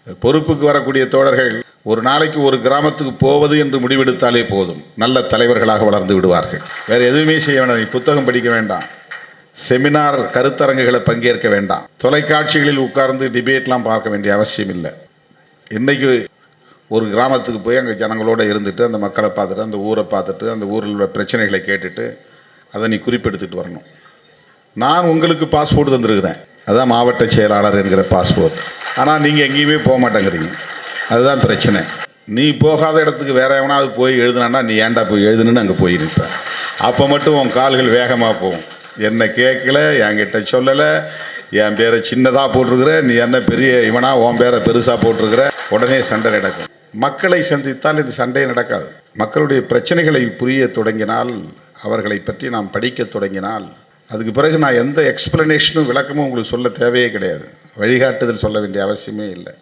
பொறுப்புக்கு வரக்கூடிய தோழர்கள் ஒரு நாளைக்கு ஒரு கிராமத்துக்கு போவது என்று முடிவெடுத்தாலே போதும், நல்ல தலைவர்களாக வளர்ந்து விடுவார்கள். வேறு எதுவுமே செய்ய வேண்டாம். நீ புத்தகம் படிக்க வேண்டாம், செமினார் கருத்தரங்குகளை பங்கேற்க வேண்டாம், தொலைக்காட்சிகளில் உட்கார்ந்து டிபேட்லாம் பார்க்க வேண்டிய அவசியம் இல்லை. இன்றைக்கு ஒரு கிராமத்துக்கு போய் அங்கே ஜனங்களோடு இருந்துட்டு அந்த மக்களை பார்த்துட்டு அந்த ஊரை பார்த்துட்டு அந்த ஊரில் உள்ள பிரச்சனைகளை கேட்டுட்டு அதை நீ குறிப்பெடுத்துட்டு வரணும். நான் உங்களுக்கு பாஸ்போர்ட் தந்துருக்கிறேன், அதுதான் மாவட்ட செயலாளர் என்கிற பாஸ்போர்ட். ஆனால் நீங்கள் எங்கேயுமே போக மாட்டேங்கிறீங்க, அதுதான் பிரச்சனை. நீ போகாத இடத்துக்கு வேற எவனாவது போய் எழுதுனான்னா நீ ஏன்டா போய் எழுதுன்னு அங்கே போய் நிற்ப. அப்போ மட்டும் உன் கால்கள் வேகமாக போகும். என்னை கேட்கல, என்கிட்ட சொல்லலை, என் பேரை சின்னதாக போட்டிருக்கிற, நீ என்ன பெரிய இவனா உன் பேரை பெருசாக போட்டிருக்கிற, உடனே சண்டை நடக்கும். மக்களை சந்தித்தால் இது சண்டையே நடக்காது. மக்களுடைய பிரச்சனைகளை புரிய தொடங்கினால், அவர்களை பற்றி நாம் படிக்க தொடங்கினால், அதுக்கு பிறகு நான் எந்த எக்ஸ்பிளனேஷனும் விளக்கமும் உங்களுக்கு சொல்ல தேவையே கிடையாது. வழிகாட்டுதல் சொல்ல வேண்டிய அவசியமே இல்லை.